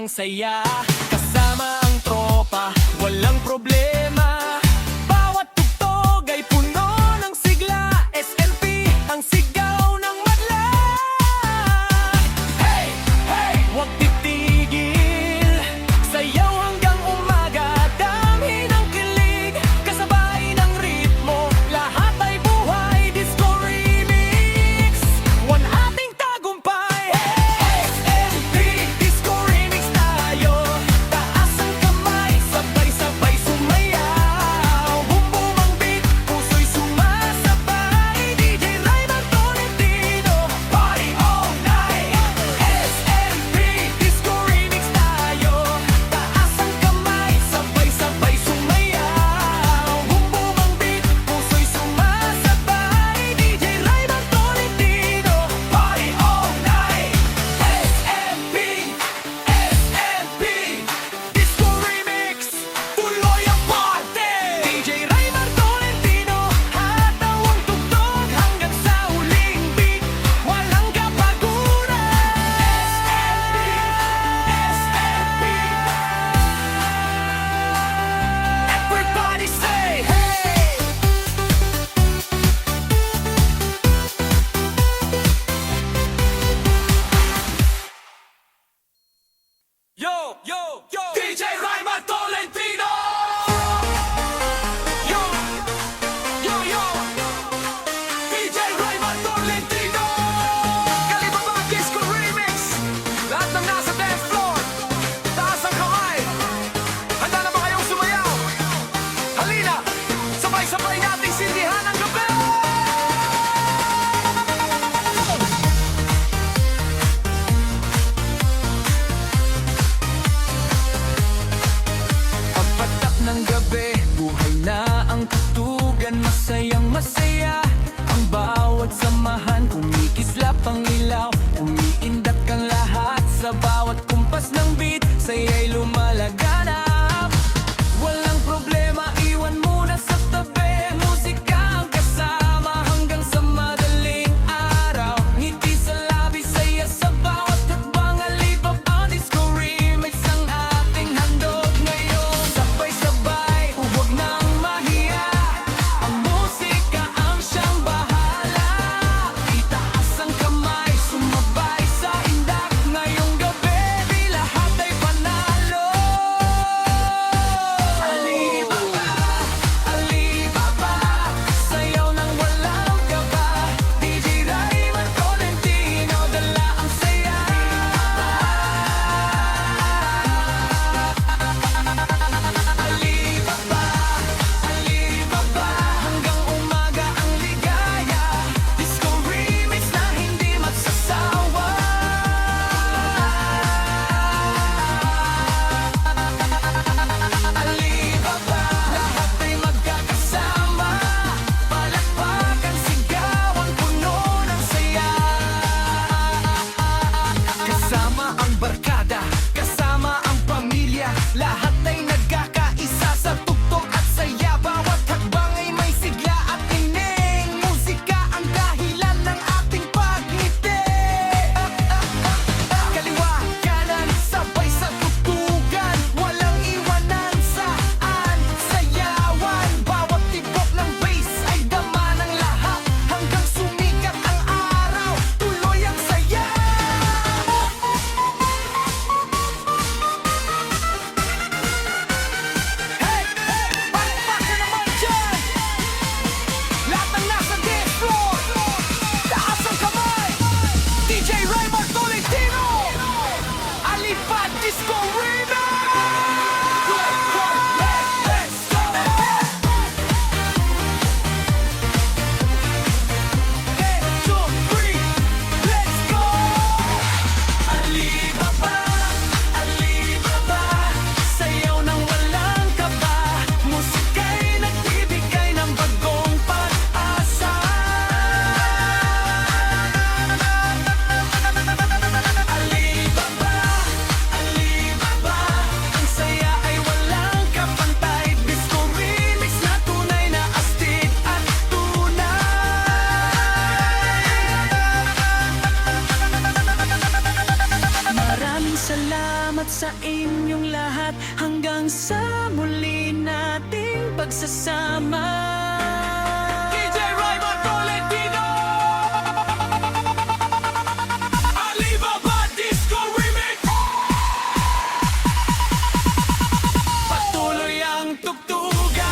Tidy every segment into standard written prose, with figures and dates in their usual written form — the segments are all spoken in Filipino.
sobrang saya. Kasama ang tropa, walang problema. Bawat tugtog ay puno ng sigla. SNP, ang sigaw ng madla. Hey! Hey! Huwag titigil, sayaw hanggang umaga. Damhin ang kilig, kasabay ng ritmo. Lahat ay buhay, disco remix. One ating tagumpay. SNP, disco remix tayo. Taas ang kamay, sabay-sabay sumayaw. Boom boom ang beat, puso'y sumasabay. DJ Ryman Tolentino, party all night. SNP, disco remix tayo. Taas ang kamay, sabay-sabay sumayaw. Boom boom ang beat, puso'y sumasabay. DJ Ryman Tolentino, party all night. SNP, SNP, disco remix, tuloy ang party. DJ Ryman Tolentino, hataw ang tugtog hanggang sa huling beat. Walang kapaguran. SNP, everybody say hey. Yo, yo, yo, DJ Ryman Tolentino. Yo, yo, yo, DJ Ryman Tolentino. Kalibaba Disco Remix. Lahat ng nasa dance floor, taas ang kamay. Handa na ba kayong sumayaw? Halina, sabay-sabay nating sindihan ang gabi. inyong lahat hanggang sa muli nating pagsasama. DJ Raymond Tolentino, Alibaba Disco Remix. Patuloy ang tugtugan,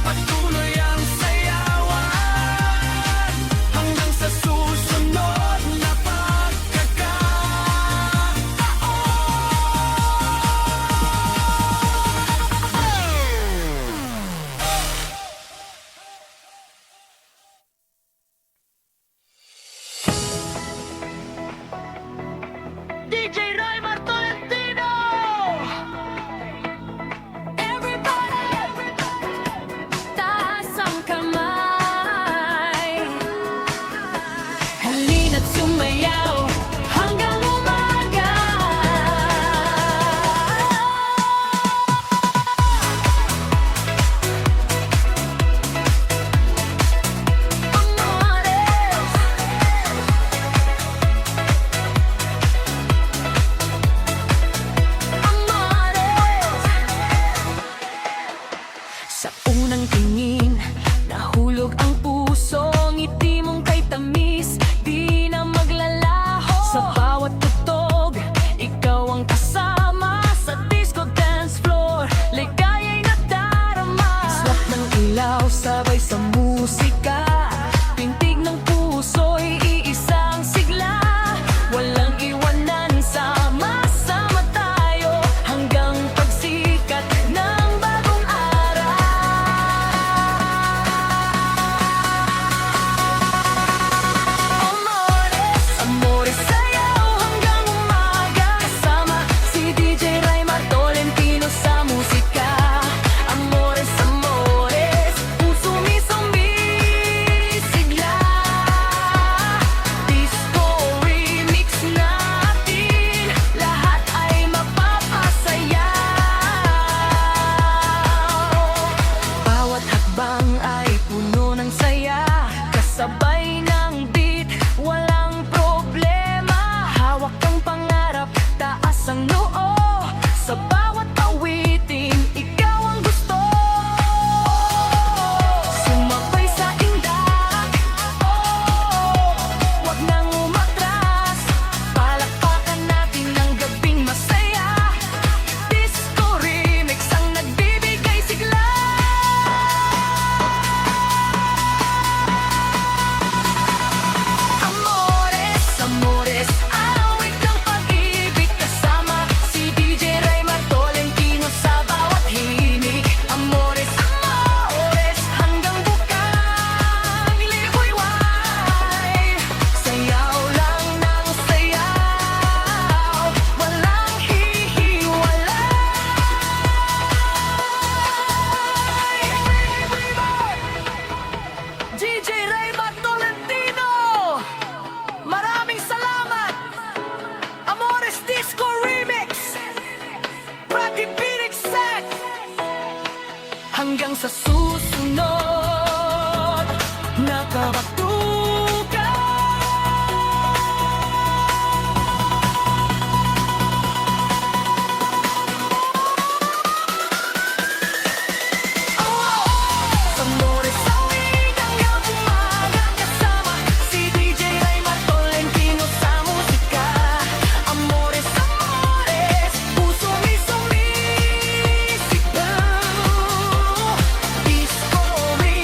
patuloy ang sayawan, hanggang sa susunod na DJ Raymond Tolentino! Everybody, taas ang kamay. Halina't sumayaw hanggang umaga. Amores, amores. Sa unang tingin, nahulog ang puso. Ngiti mong kay tamis, di na maglalaho. Sa bawat tugtog, ikaw ang kasama. Sa disco dance floor, ligaya'y nadarama. Swak ng ilaw, sabay sa musika. Pintig ng puso'y iisang sigla. Walang iwanan, sama-sama tayo hanggang pagsikat ng bagong araw. Amores, amores, sayaw hanggang umaga. Kasama si DJ Raymond Tolentino sa musika. Amores, amores, puso mismong bisigla. Disco remix natin, lahat ay mapapasaya. Bawat hakbang ay puno ng saya, kasabay ng beat, walang problema. Hawak ang pangarap, taas ang noo. Sa bawat awitin, ikaw ang gusto. Sumabay sa indak, wag nang umatras. Palakpakan natin ang gabing masaya. Disco remix ang nagbibigay sigla. Amores, amores, awit ng pag-ibig. Kasama si DJ Raymond Tolentino sa bawat himig. Amores, amores, hanggang bukang liwayway. Sayaw lang ng sayaw, walang hihiwalay. DJ Raymond Tolentino, maraming salamat. Amores Disco Remix, Prati Phoenix Set. Hanggang sa susunod na kabatukan. Amores, awit hanggang umaga. Kasama si DJ Raymond Tolentino sa musika. Amores, amores, puso mismong bisigaw. Disco remix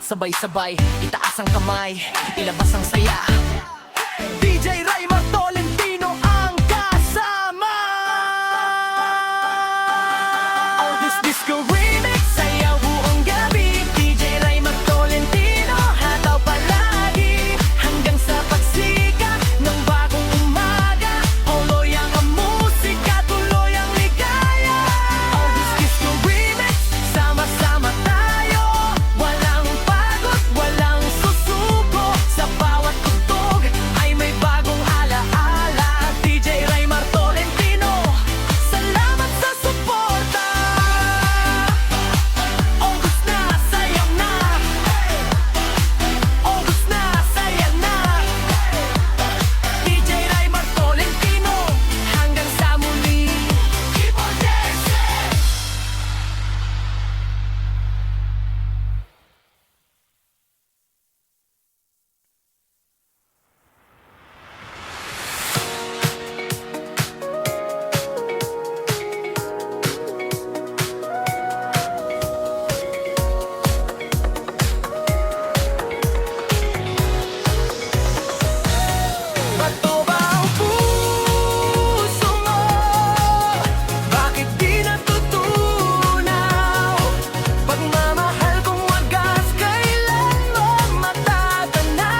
Sabay-sabay, itaas ang kamay, ilabas ang saya. DJ Raymar Tolentino ang kasama. All this disco remix, sayaw buong gabi. DJ Raymar Tolentino, hataw palagi hanggang sa pagsikat ng bagong umaga. Tuloy ang musika, tuloy ang ligaya. All this disco remix, sama-sama tayo. Walang pagod, walang susuko. Sa bawat tugtog ay may bagong alaala. DJ Raymar Tolentino, salamat sa suporta. August na, sayaw na. August na, saya na. DJ Raymar Tolentino, hanggang sa muli. Keep on dancing. Bato ba ang puso mo? Bakit di natutunaw? Pagmamahal kong wagas, kailan mo matatanaw?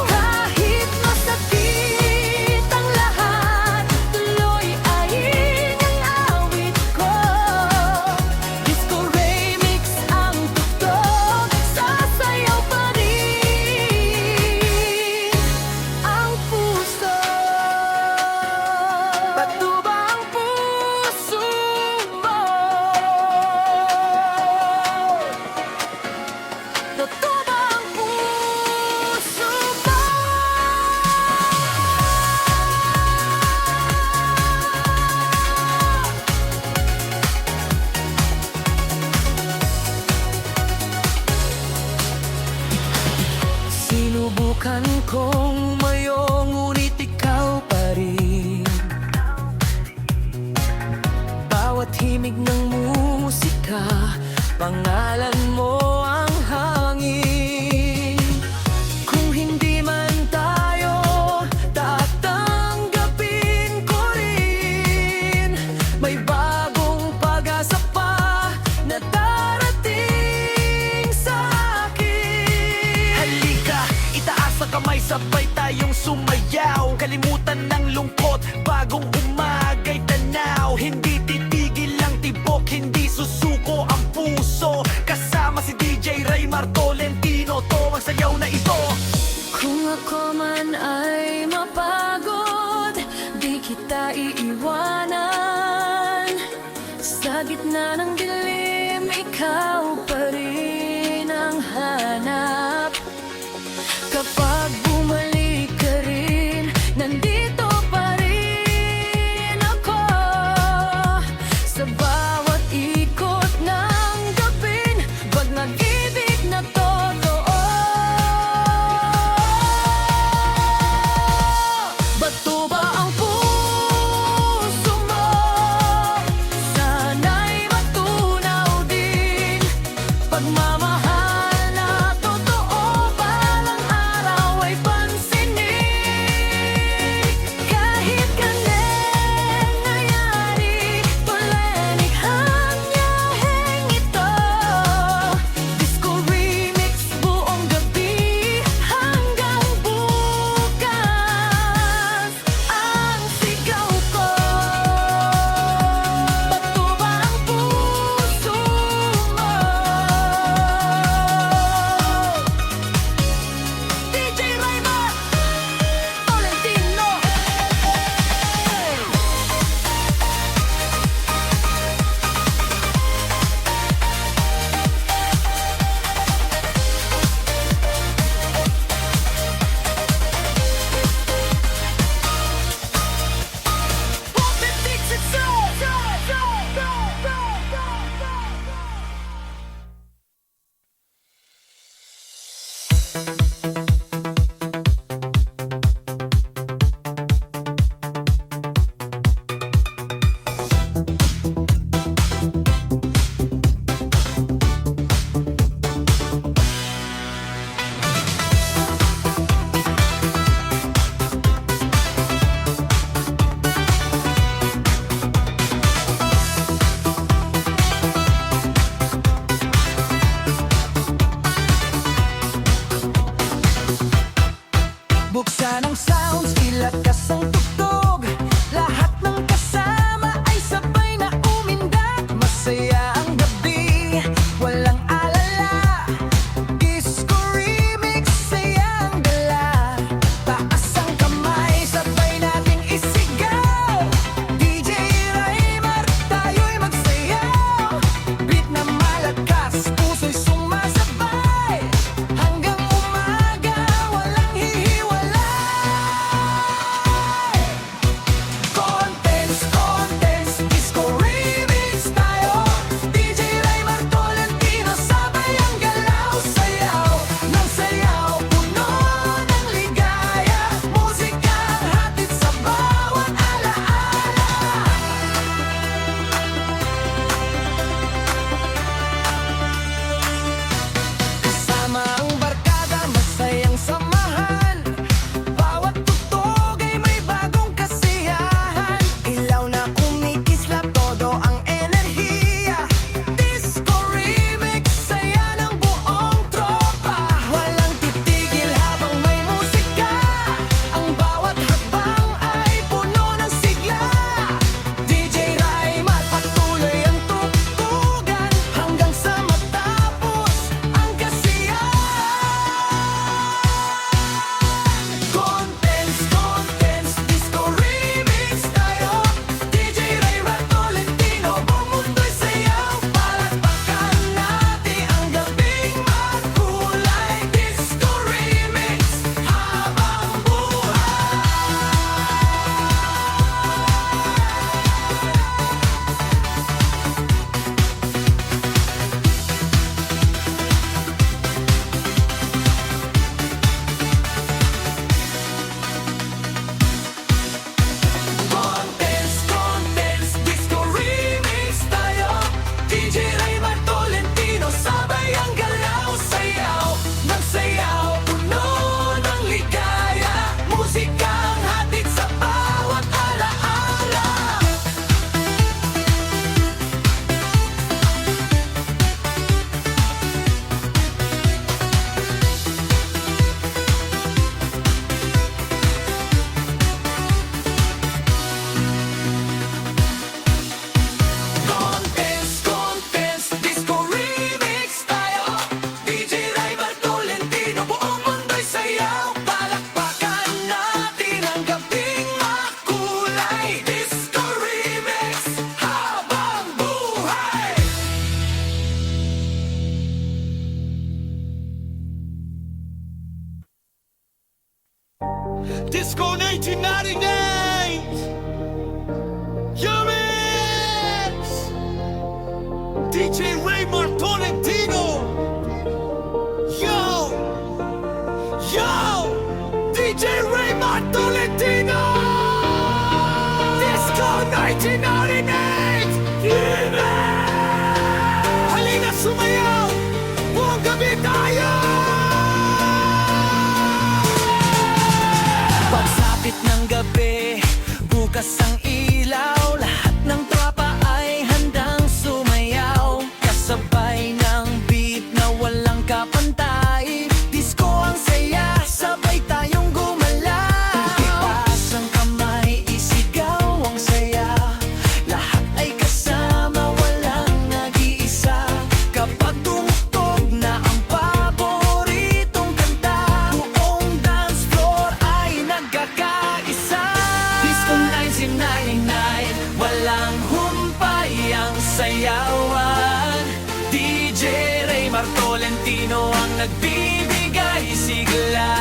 Kahit masakit ang lahat, tuloy ay ang awit ko. Disco remix ang tugtog, sasayaw pa rin ang puso. Bato ba ang puso mo? Bato ba ang puso mo? Sinubukan kong umayo, ngunit ikaw pa rin. Bawat himig ng musika, pangalan mo ang hangin. Kung hindi man tayo, tatanggapin ko rin. May bagong pag-asa pa na darating sa akin. Halika, itaas ang kamay, sabay tayong sumayaw. Kalimutan ng lungkot, bagong umagay tanaw. Hindi titigil ang tibok, hindi susuko ang puso. Kasama si DJ Raymar Tolentino, to ang sayaw na ito. Kung ako man ay mapagod, di kita iiwanan. Sa gitna ng dilim, ikaw pa rin ang hanap. Kapag bumalik ka rin, nandito pa rin ako. Sa bawat ikot ng gabing, pag nag-ibig na totoo. Bato ba ang puso mo? Sana'y matunaw din. Pagmamahal na totoo, balang araw ay Disco 1999! Yumix! DJ Raymar Tolentino! Yo! Yo! DJ Raymar Tolentino! Disco 1998! Yumix! Halina sumayaw! Buong gabi tayo! Pagsapit ng gabi, bukas ang ilaw. Lahat ng tropa ay handang sumayaw. Kasabay ng beat na walang kapantay. Disco ang saya, sabay tayong gumalaw. Itaas ang kamay, isigaw ang saya. Lahat ay kasama, walang nag-iisa. Kapag tumugtog na ang paboritong kanta, buong dance floor ay nagkakaisa. Disco 1999, walang humpay ang sayawan. DJ Raymar Tolentino ang nagbibigay sigla.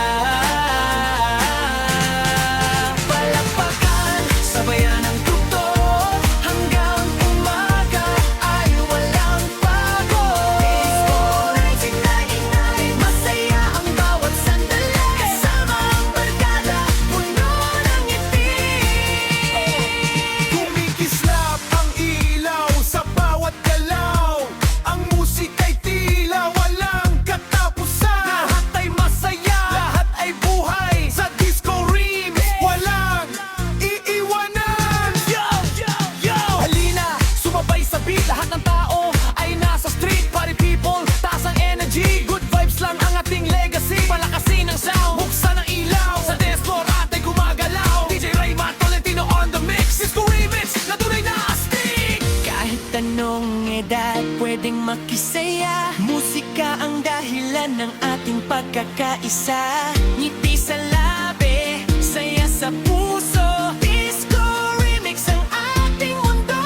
Palakpakan, sabayan ang tugtog, hanggang umaga ay walang pagod. Disco 1999, masaya ang bawat sandali. Kasama ang barkada, puno ng ngiti. Kumikislap ang ilaw sa bawat galaw. Ang musika'y tila walang katapusan. Lahat ay masaya, Lahat ay buhay sa disco remix. Walang iiwanan. yo, yo, yo! Halina, sumabay sa beat. Lahat ng tao ay nasa street. Party people, taas ang energy. Good vibes lang ang ating legacy. Palakasin ang sound, buksan ang ilaw. Sa dance floor at ay gumagalaw. DJ Raymar Tolentino on the mix. Disco remix na tunay na astig. Kahit anong edad pwedeng makisaya. Musika ang dahilan ng ating pagkakaisa. Ngiti sa labi, saya sa puso. Disco remix ang ating mundo.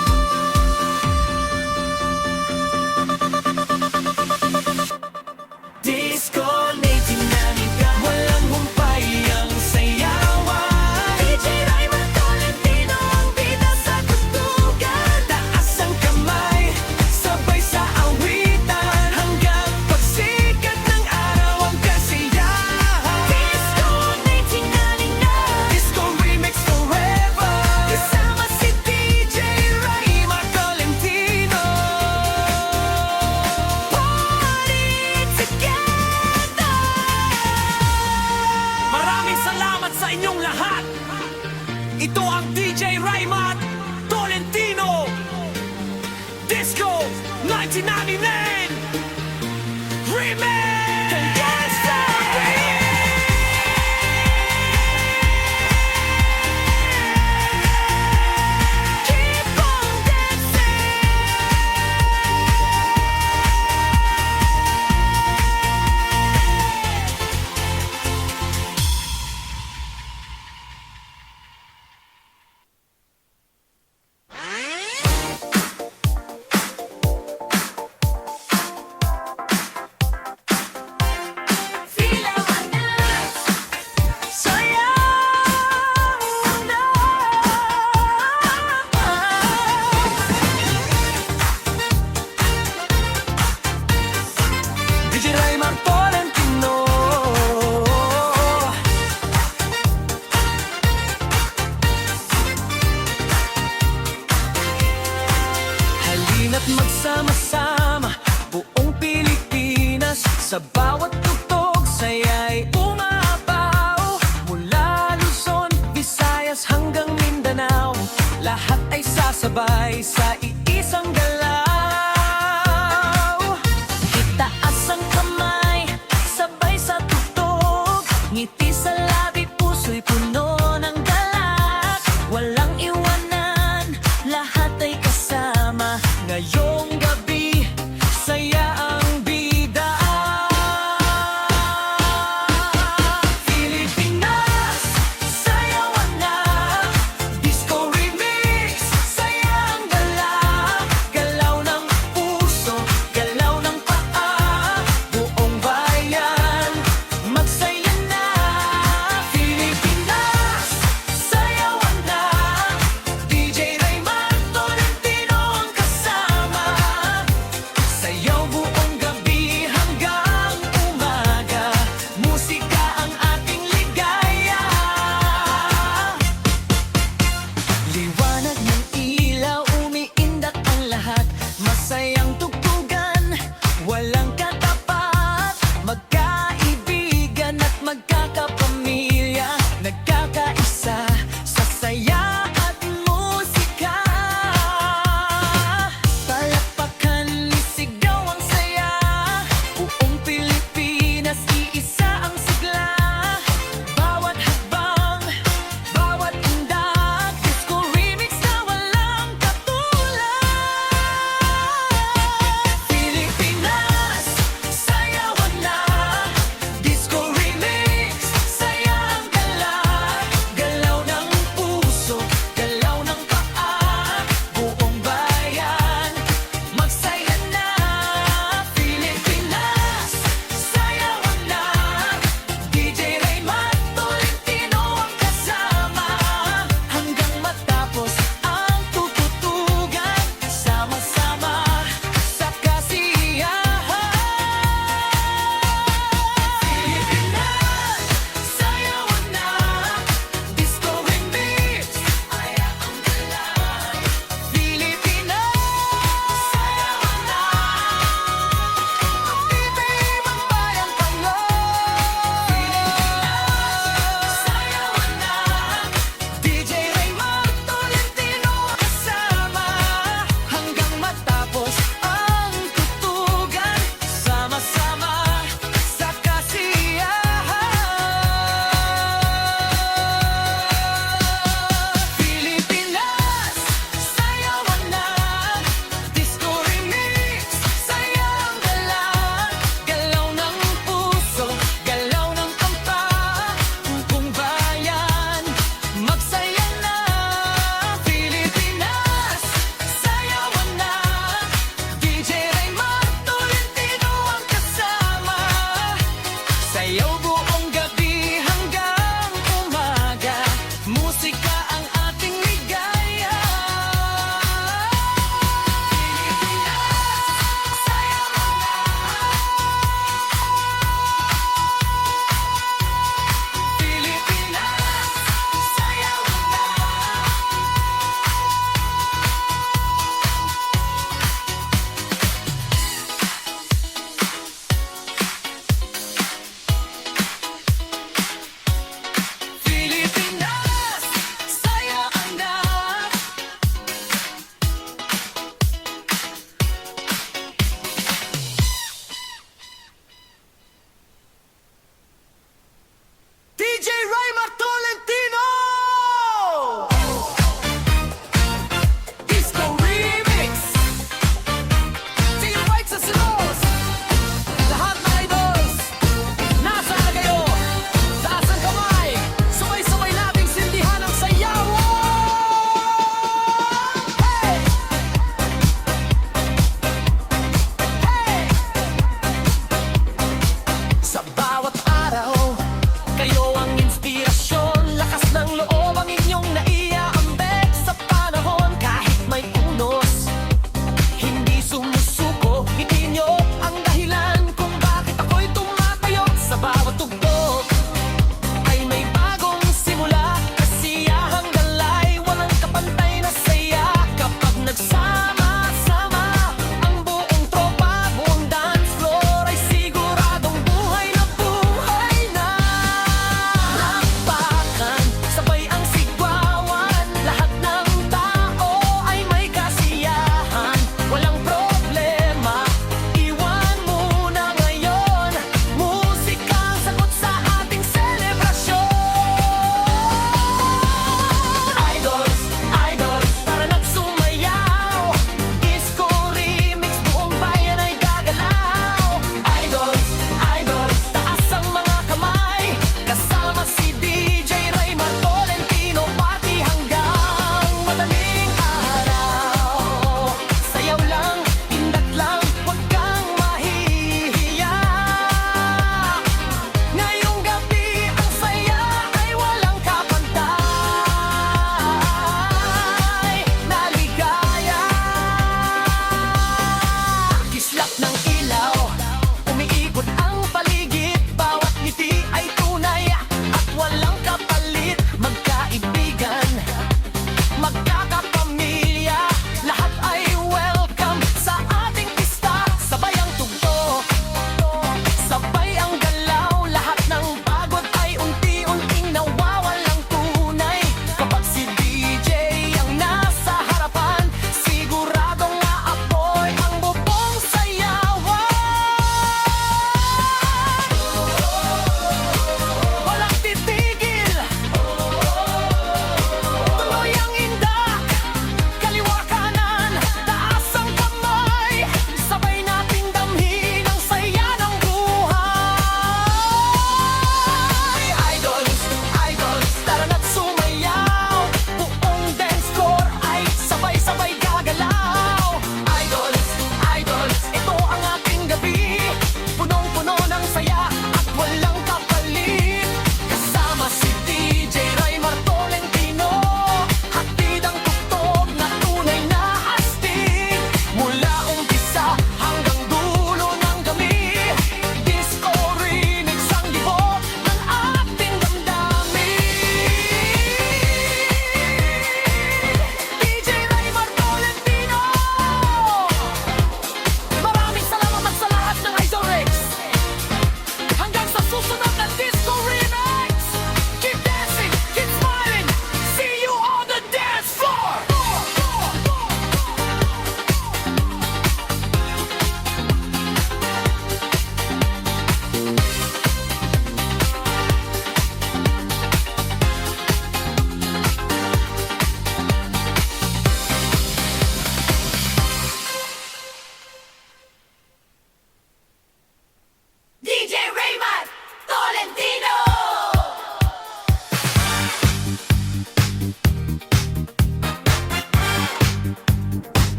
Disco 1999, walang humpay ang sayawan. DJ Raymar Tolentino ang bida sa tugtugan. Taas ang kamay, sabay sa awitan, hanggang pagsikat ng araw ang kasiyahan. Disco 1999, disco remix forever. Kasama si DJ Raymar Tolentino. Party together! Maraming salamat sa inyong lahat. Ito ang DJ Raymar Tolentino. Disco 1999 Remix! Keep on dancing! Feel our dance, sayang mundo. DJ Raymar Tolentino. Halina't magsama-sama, buong Pilipinas. Sa bawat tugtog, saya'y umapaw. Mula Luzon, Visayas hanggang Mindanao, lahat ay sasabay sa iisang galaw. Itaas ang kamay, sabay sa tugtog. Ngiti sa labi, puso'y puno ng galak. Walang iwanan, lahat ay kasama. Ngayong gabi, saya ang bida.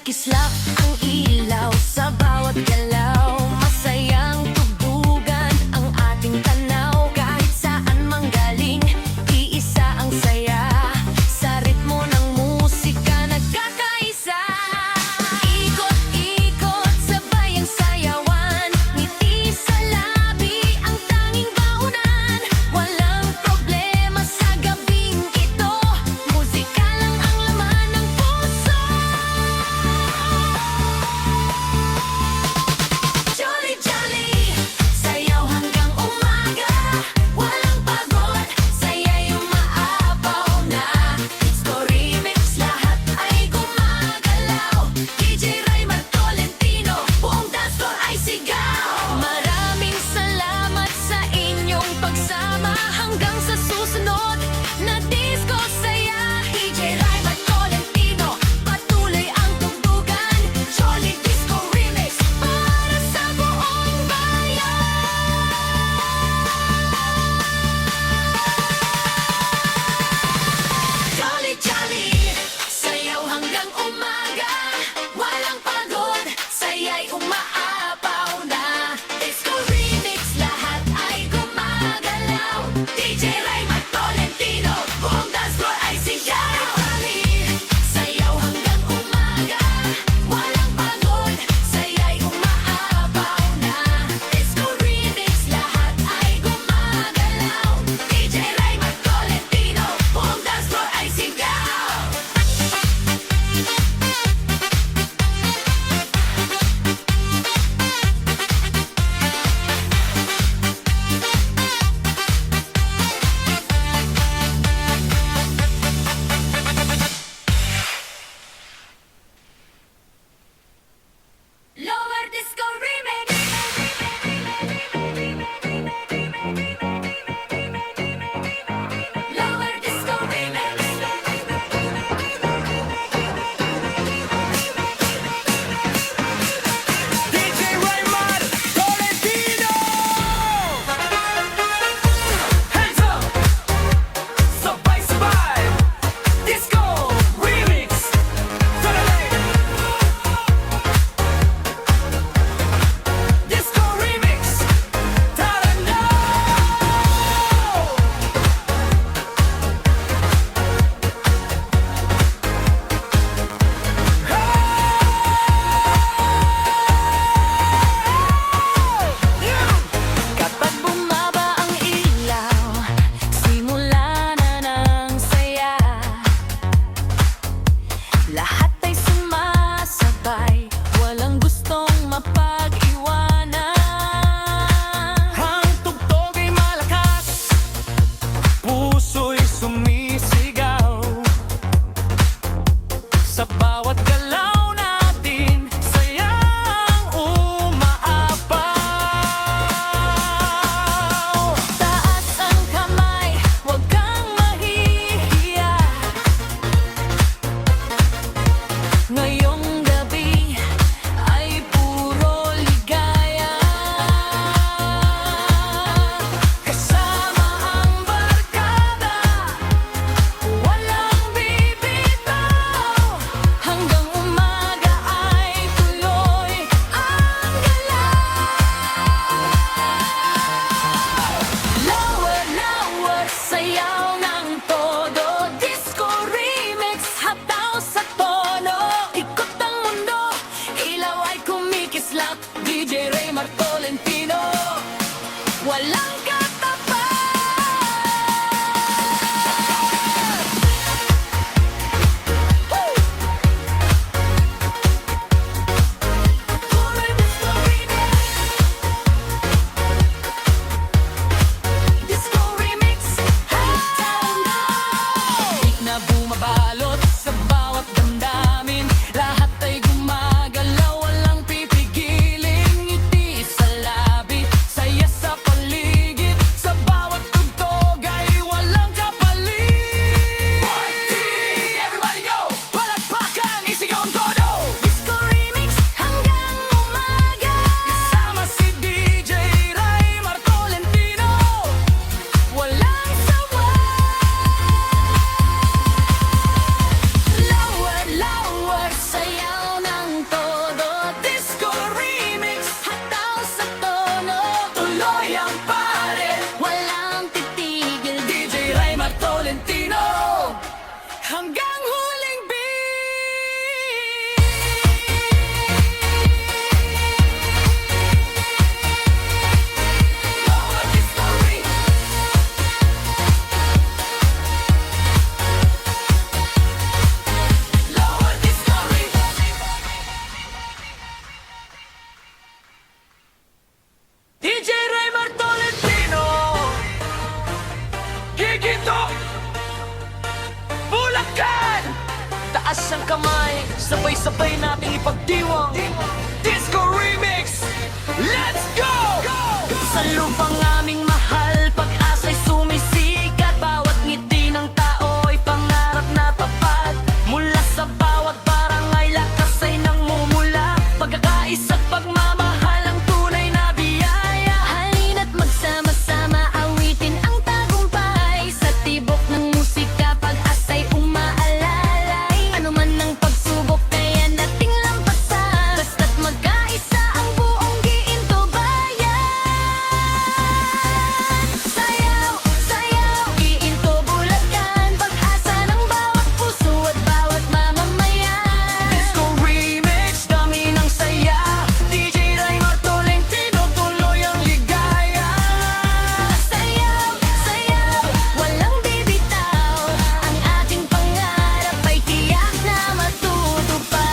Kislap ang ilaw sa bawat galaw. Masayang tugtugan ang ating tanaw. Kahit saan manggaling, iisa ang saya. Sa ritmo ng musika nagkakaisa. Ikot-ikot, sabay ang sayawan. Ngiti sa labi ang tanging baunan. Walang problema sa gabing ito. Musika lang ang laman ng puso. Jolly Jolly, sayaw hanggang umaga. Walang pagod, saya'y umaapaw na. Disco Remix, lahat ay gumagalaw. DJ Raymar Tolentino, buong dance floor ay sigaw. Maraming salamat sa inyong pagsama. Hanggang sa susunod na disco saya. DJ Raymar Tolentino, patuloy ang tugtugan. Jolly Disco Remix, para sa buong bayan. Jolly Jolly, sayaw hanggang umaga. Walang pagod, saya'y umaapaw na. Disco Remix, lahat ay gumagalaw. DJ Raymar Tolentino, buong dance floor ay sigaw. Jolly, sayaw hanggang umaga. Walang pagod, saya'y umaapaw na. Disco Remix, lahat ay gumagalaw. DJ Raymar Tolentino, buong dance floor ay sigaw. Lower Disco Remix. Lower Disco Remix. DJ Raymar Tolentino. Hands up, sabay-sabay. Disco Remix. Tolentino. Disco Remix. Tolentino. Kapag bumaba ang ilaw, simula na ng saya. Lahat ay sumasabay, walang gustong mapag-iwanan. Ang tugtog ay malakas, puso'y sumisigaw. Sa bawat galaw natin, sayang umaapaw. Taas ang kamay, huwag kang mahihiya. Ngayong gabi ay puro ligaya. Kasama ang barkada, walang bibitaw. Hanggang kamay, sabay-sabay nating ipagdiwang Disco Remix! Let's go! sa lupang aming mahal. Pag-asa'y sumisikat, bawat ngiti ng tao'y pangarap na tapat. Mula sa bawat barangay, lakas ay nangmumula. Pagkakaisa't pagmamahal ang tunay na biyaya. Halina't magsama-sama, awitin ang tagumpay. Sa tibok ng musika, pag-asa'y umaalalay. Ano man ang pagsubok, kaya nating lampasan. Basta't magkaisa ang buong Giinto Bayan. Sayaw, sayaw, Giinto Bulacan. Pag-asa ng bawat puso at bawat mamamayan. Disco Remix, dami ng saya. DJ Raymar Tolentino, tuloy ang ligaya. Sayaw, sayaw, walang bibitaw. Ang ating pangarap ay tiyak na matutupad.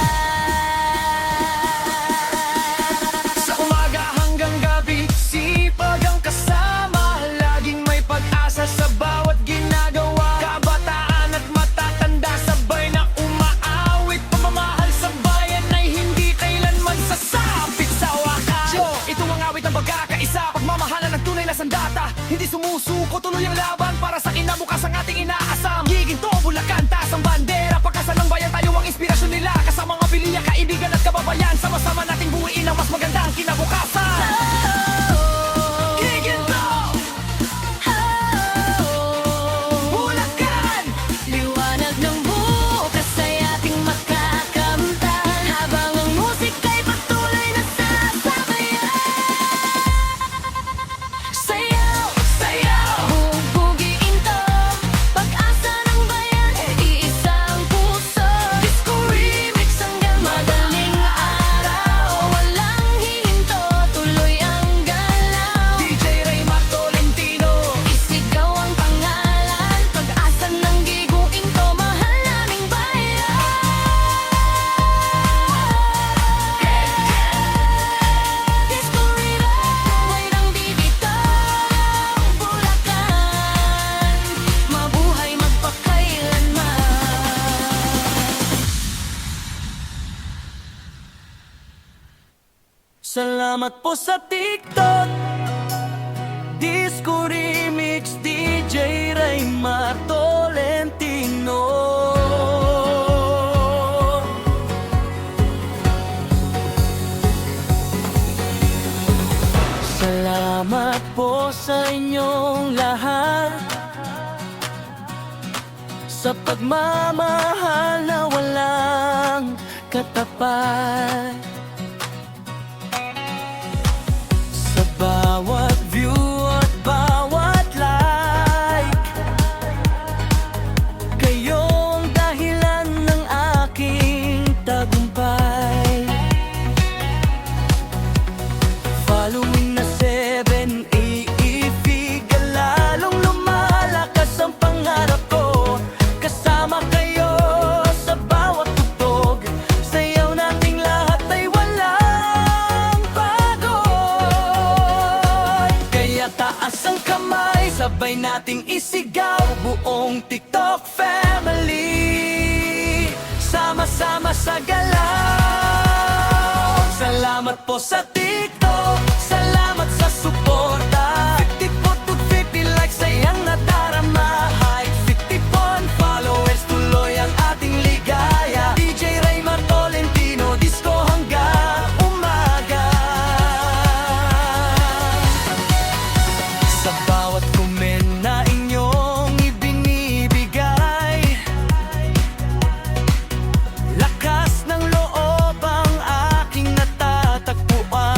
Sa umaga hanggang gabi, sipag ang kasama. Laging may pag-asa sa bawat ginagawa. Kabataan at matatanda, sabay na umaawit. Pamamahal sa bayan ay hindi kailan magsasapit sa wakas. Ito ang awit ng pagkakaisa, pagmamahalan ng tunay na sandata. Hindi sumusuko, tuloy ang laban para sa kinabukas ang ating inaasam. Giginto, Bulacan, taas ang bandera. Pagkasa ng bayan, tayo ang inspirasyon nila. Kasama mga pamilya, kaibigan at kababayan. Sama-sama nating buuin ang mas magandang kinabukasan. Giginto, Bulacan, Liwanag ng bukas ay ating makakamtan. Habang ang musika'y patuloy na sasabayan. Sayaw, sayaw, buong Giinto. Pag-asa ng bayan, iisang puso. Disco Remix hanggang madaling araw. Walang hihinto, tuloy ang galaw. DJ Raymar Tolentino. Isigaw ang pangalan, pag-asa ng Giinto, mahal naming bayan. Disco Remix, walang bibitaw. Bulacan, mabuhay magpakailanman. Salamat po sa TikTok, Disco Remix, DJ Raymar Tolentino. Salamat po sa inyong lahat, sa pagmamahal na walang katapat. Sa bawat view at bawat like, kayong dahilan ng aking tagumpay. Following na 7 AEV, lalong lumalakas ang pangarap ko. Kasama kayo sa bawat tugtog, sayaw nating lahat ay walang pagod. Kaya taas ang kamay, sabay nating isigaw. Buong TikTok family, sama-sama sa galaw. Salamat po sa TikTok, salamat sa suporta. 50 po to 50 likes ay ang nadarama. High 50 followers, tuloy ang ating ligaya. DJ Raymar Tolentino, disco hanggang umaga. Sa bawat comment na inyong ibinibigay, lakas ng loob ang aking natatagpuan.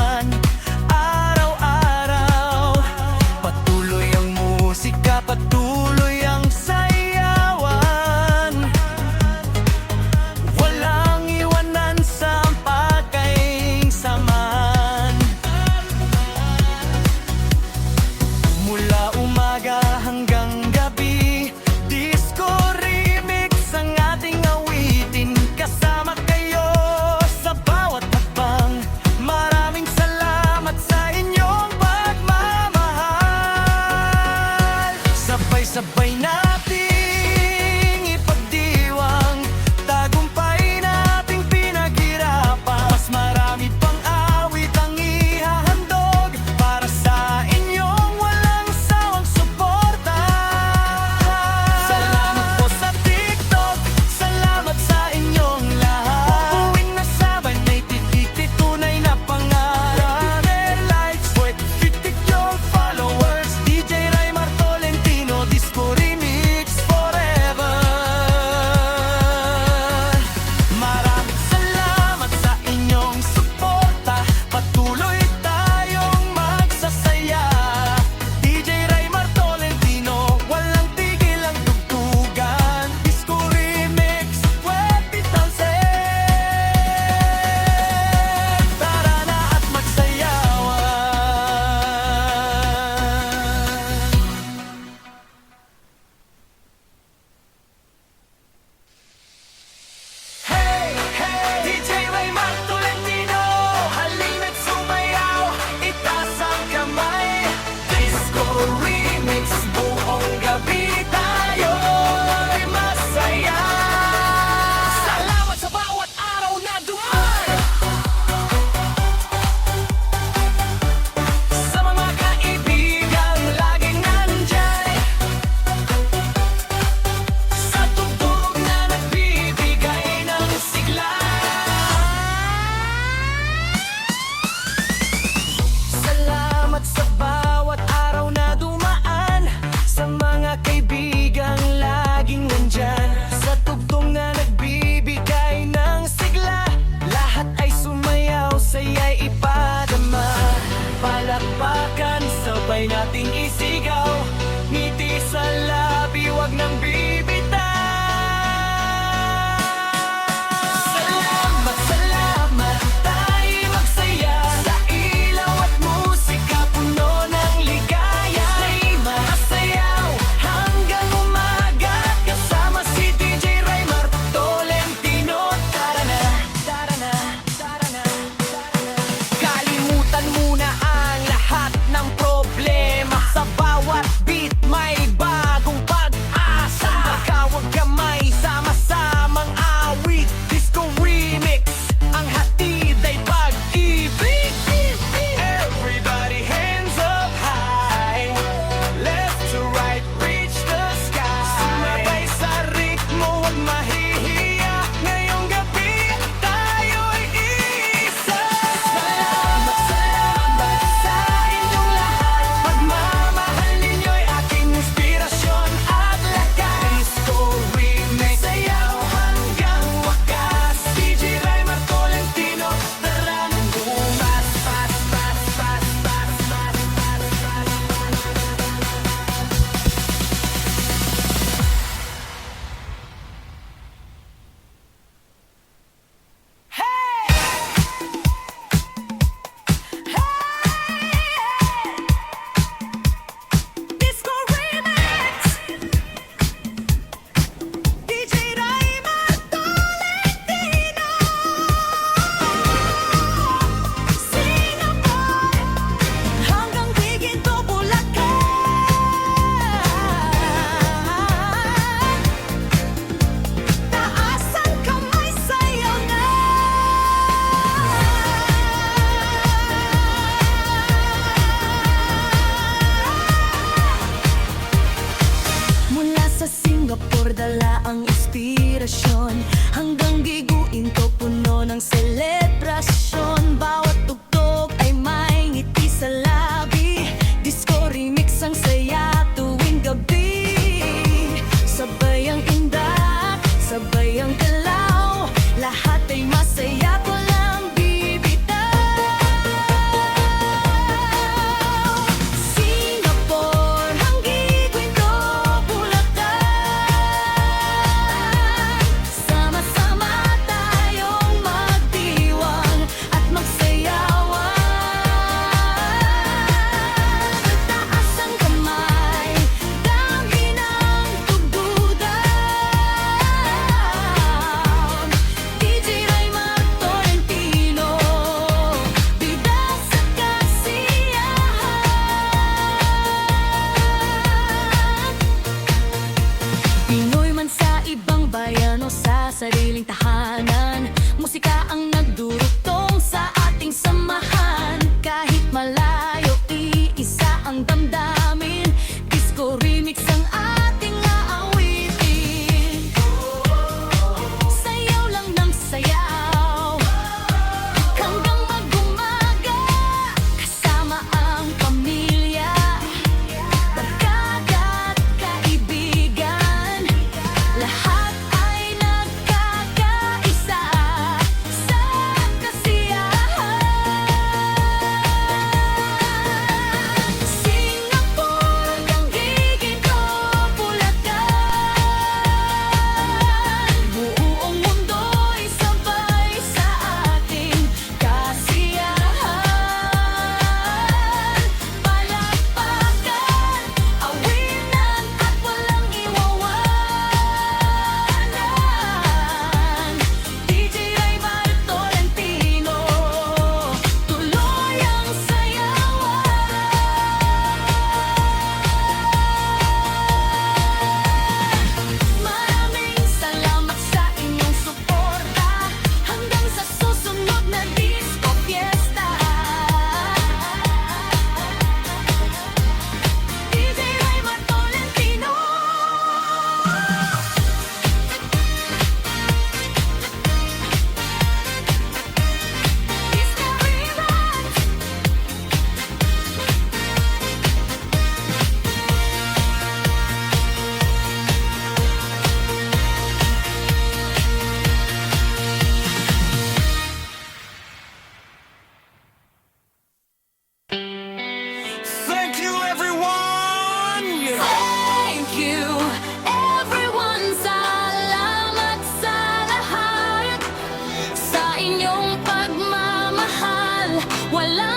palagi